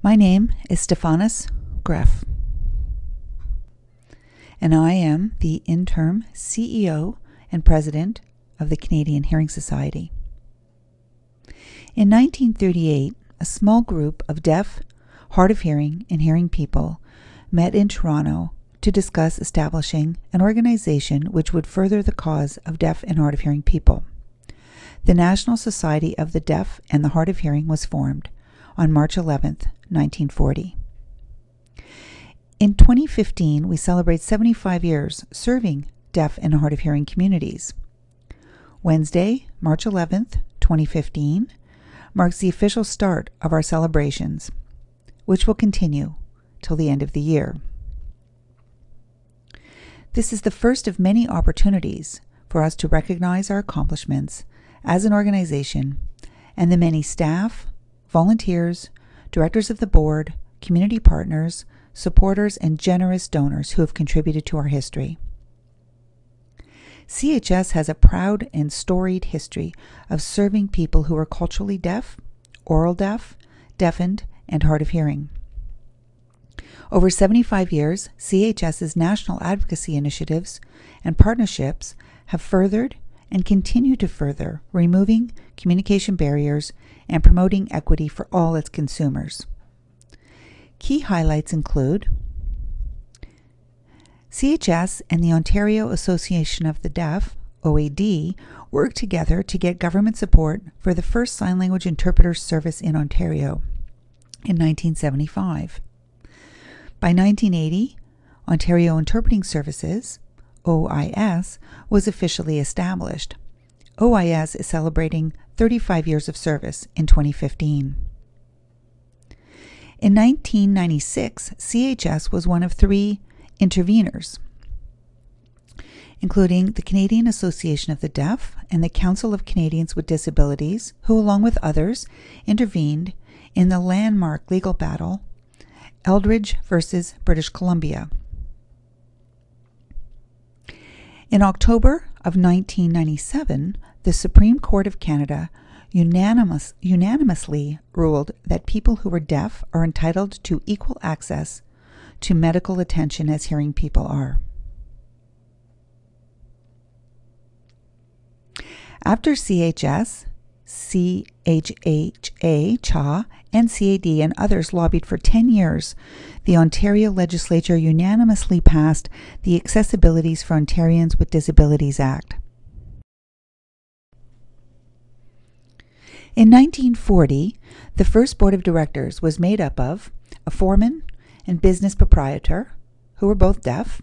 My name is Stephanus Greff, and I am the interim CEO and President of the Canadian Hearing Society. In 1938, a small group of deaf, hard of hearing, and hearing people met in Toronto to discuss establishing an organization which would further the cause of deaf and hard of hearing people. The National Society of the Deaf and the Hard of Hearing was formed on March 11th, 1940. In 2015, we celebrate 75 years serving deaf and hard of hearing communities. Wednesday, March 11th, 2015, marks the official start of our celebrations, which will continue till the end of the year. This is the first of many opportunities for us to recognize our accomplishments as an organization and the many staff, volunteers, directors of the board, community partners, supporters, and generous donors who have contributed to our history. CHS has a proud and storied history of serving people who are culturally deaf, oral deaf, deafened, and hard of hearing. Over 75 years, CHS's national advocacy initiatives and partnerships have furthered and continue to further removing communication barriers and promoting equity for all its consumers. Key highlights include CHS and the Ontario Association of the Deaf, OAD, worked together to get government support for the first sign language interpreter service in Ontario in 1975. By 1980, Ontario Interpreting Services, OIS, was officially established. OIS is celebrating 35 years of service in 2015. In 1996, CHS was one of 3 interveners, including the Canadian Association of the Deaf and the Council of Canadians with Disabilities, who, along with others, intervened in the landmark legal battle Eldridge versus British Columbia. In October of 1997, the Supreme Court of Canada unanimously ruled that people who are deaf are entitled to equal access to medical attention as hearing people are. After CHS, CHHA, CHA, and CAD and others lobbied for 10 years, the Ontario Legislature unanimously passed the Accessibilities for Ontarians with Disabilities Act. In 1940, the first board of directors was made up of a foreman and business proprietor, who were both deaf,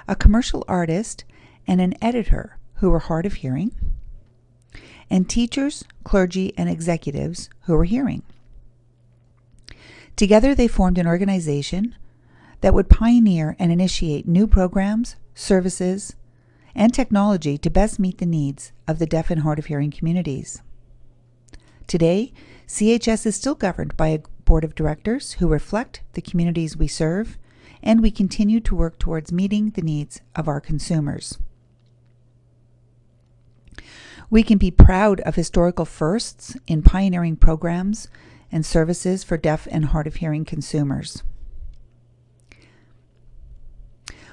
a commercial artist, and an editor, who were hard of hearing, and teachers, clergy, and executives who were hearing. Together they formed an organization that would pioneer and initiate new programs, services, and technology to best meet the needs of the deaf and hard of hearing communities. Today, CHS is still governed by a board of directors who reflect the communities we serve, and we continue to work towards meeting the needs of our consumers. We can be proud of historical firsts in pioneering programs and services for deaf and hard of hearing consumers.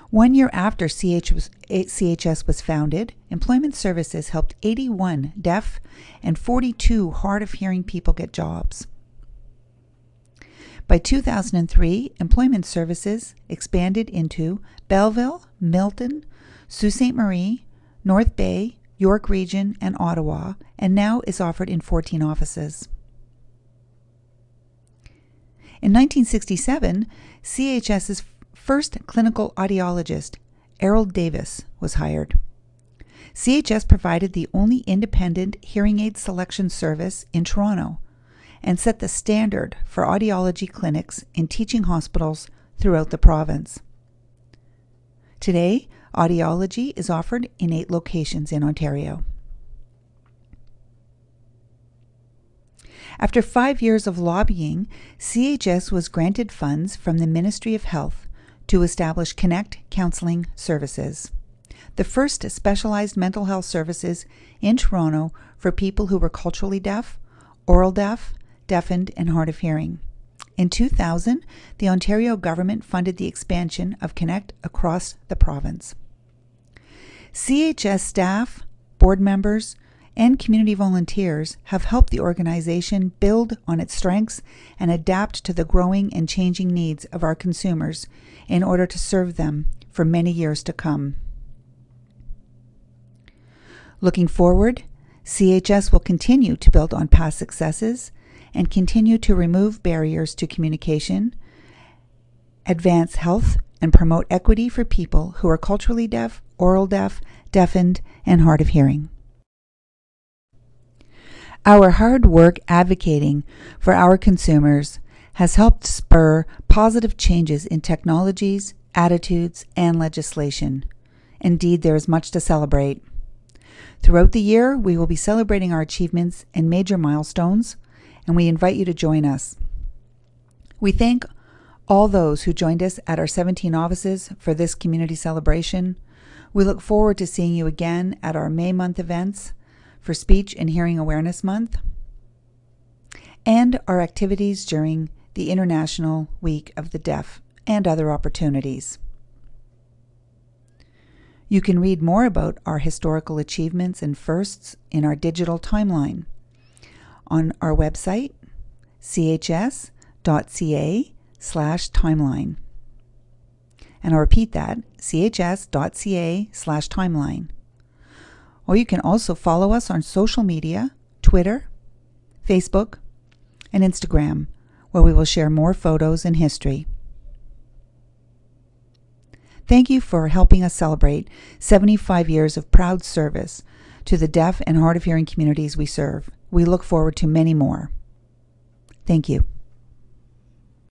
1 year after CHS was founded, Employment Services helped 81 deaf and 42 hard of hearing people get jobs. By 2003, Employment Services expanded into Belleville, Milton, Sault Ste. Marie, North Bay, York Region, and Ottawa, and now is offered in 14 offices. In 1967, CHS's first clinical audiologist, Errol Davis, was hired. CHS provided the only independent hearing aid selection service in Toronto and set the standard for audiology clinics in teaching hospitals throughout the province. Today, audiology is offered in 8 locations in Ontario. After 5 years of lobbying, CHS was granted funds from the Ministry of Health to establish Connect Counseling Services, the first specialized mental health services in Toronto for people who were culturally deaf, oral deaf, deafened, and hard of hearing. In 2000, the Ontario government funded the expansion of Connect across the province. CHS staff, board members, and community volunteers have helped the organization build on its strengths and adapt to the growing and changing needs of our consumers in order to serve them for many years to come. Looking forward, CHS will continue to build on past successes and continue to remove barriers to communication, advance health, and promote equity for people who are culturally deaf, oral deaf, deafened, and hard of hearing. Our hard work advocating for our consumers has helped spur positive changes in technologies, attitudes, and legislation. Indeed, there is much to celebrate. Throughout the year, we will be celebrating our achievements and major milestones, and we invite you to join us. We thank all those who joined us at our 17 offices for this community celebration. We look forward to seeing you again at our May month events for Speech and Hearing Awareness Month and our activities during the International Week of the Deaf and other opportunities. You can read more about our historical achievements and firsts in our digital timeline on our website, chs.ca/timeline. And I'll repeat that, chs.ca/timeline. Or you can also follow us on social media, Twitter, Facebook, and Instagram, where we will share more photos and history. Thank you for helping us celebrate 75 years of proud service to the deaf and hard of hearing communities we serve. We look forward to many more. Thank you.